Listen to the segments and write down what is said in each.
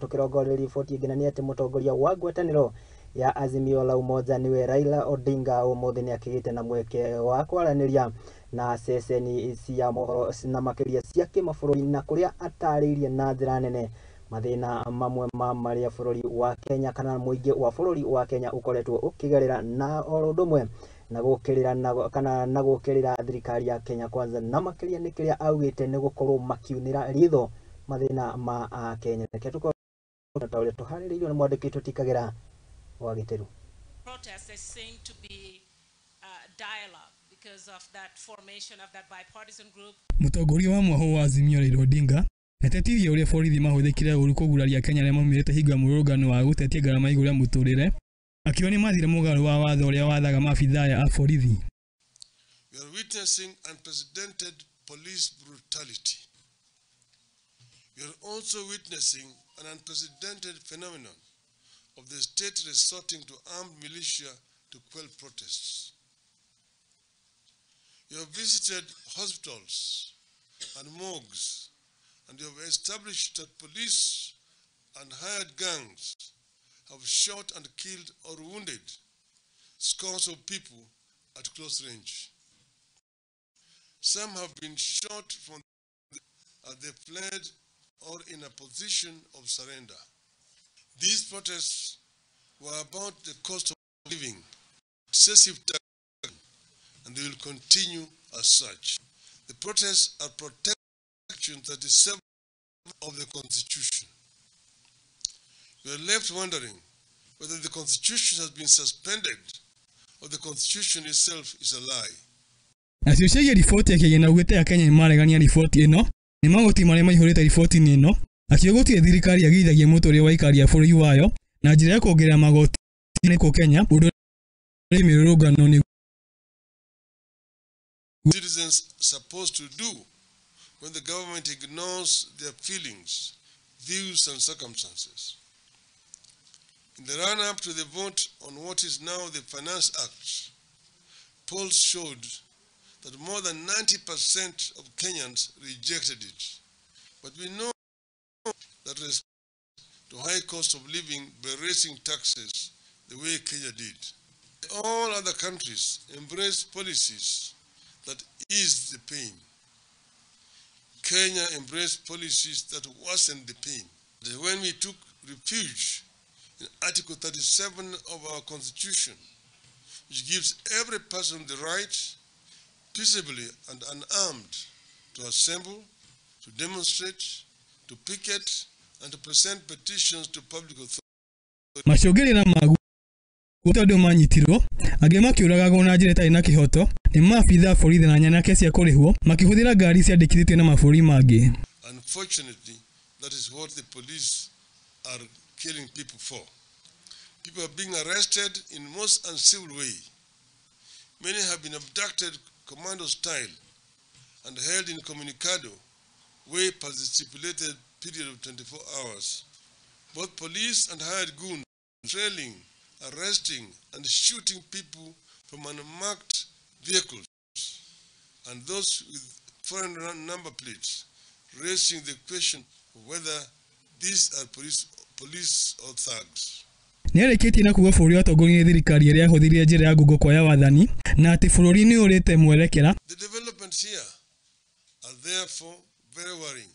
Tukirogorera riboti ingĩ nĩ atĩ mũtongoria wa ngwatanĩro ya Azimio la Umoja niwe Raila Odinga ũmũthĩ nĩ akĩgĩte na mweke wa kwaranĩria na ceceni cia mohoro na makĩria cia kĩmabũrũri na kũrĩa atarĩirie na njĩra nene mathĩna mamwe ma marĩa bũrũri wa Kenya kana mũingĩ wa bũrũri wa Kenya ũkoretwo ũkĩgerera na ũndũmwe na gũkĩrĩra thirikari ya Kenya Kwanza na makĩria nĩ kĩrĩa augĩte nĩ gũkorwo makiunĩra ritho mathĩna ma Kenya. Tuharĩrĩirio nĩ mwandĩki Tũtikagĩra wa Gĩtĩru. Protest is seen to be dialogue because of that formation of that bipartisan group. Mũtongoria wa mwaho wa Azimio Raila Odinga netetirie ũrĩa borithi mahũthĩkire ũru kũguraria Kenya arĩa maumĩrĩte hingo ya mũrũrũngano wa gũtetia ngarama igũrũ ya mũtũrĩre akiuga nĩ mathire mũgarũ wa watho ũrĩa wathaga maabithaa a borithi. We are witnessing unprecedented police brutality. We are also witnessing an unprecedented phenomenon of the state resorting to armed militia to quell protests. You have visited hospitals and morgues, and you have established that police and hired gangs have shot and killed or wounded scores of people at close range. Some have been shot from as they fled or in a position of surrender. These protests were about the cost of living, excessive taxation, and they will continue as such. The protests are Section 37 of the Constitution. We are left wondering whether the Constitution has been suspended or the Constitution itself is a lie. Aciucagia riboti akĩgena ugĩte ya Kenya maregania riboti ĩno nĩ magoti marĩa maihũrĩte riboti-inĩ ĩno akiuga gũtirĩ thirikari agithagia mũtũrĩre wa ikari ya bũrũri wayo na njĩra ya kuongerera magoti nĩkũ Kenya ũndũ mĩrũrũngano nĩ citizens supposed to do when the government ignores their feelings, views and circumstances. In the run-up to the vote on what is now the Finance Act, polls showed that more than 90% of Kenyans rejected it. But we know that respect to high cost of living by raising taxes the way Kenya did. All other countries embrace policies that ease the pain. Kenya embraced policies that worsened the pain. When we took refuge in Article 37 of our Constitution, which gives every person the right, peaceably and unarmed, to assemble, to demonstrate, to picket, and to present petitions to public authorities. Macũngĩrĩra magu gũtondũ manyitirwo angĩ makiũragagwo na njĩra ĩtarĩ na kĩhoto nĩ maabithaa borithi na nyanake cia kũrĩhwo makĩhũthĩra ngari ciandĩkithĩtio na mabũrũri mangĩ. Unfortunately, that is what the police are killing people for. People are being arrested in most uncivil way. Many have been abducted commando style and held in comunicado way past the stipulated period of 24 hours. Both police and hired goons trailing, arresting and shooting people from unmarked vehicles and those with foreign number plates, raising the question of whether these are police or thugs. Nĩarĩkĩtie na kuga bũrũri watongoria thirikari ĩrĩa yahũthĩrire njĩra ya ngũngo ya wathani na atĩ bũrũri nĩ ũrĩte mwerekera. The developments here are therefore very worrying.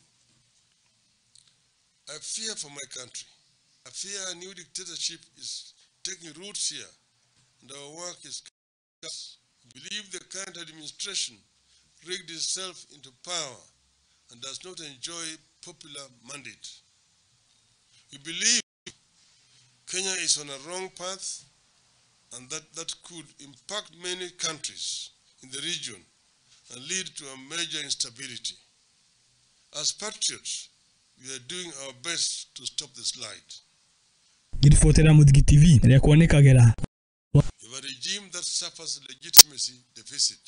I fear for my country. I fear a new dictatorship is taking roots here and our work is chaos. I believe the current administration rigged itself into power and does not enjoy popular mandate. We believe Kenya is on a wrong path and that could impact many countries in the region and lead to a major instability. As patriots, we are doing our best to stop the slide. Gĩribotera Muthigi TV rĩa kuonekagĩra. We have a regime that suffers legitimacy deficit.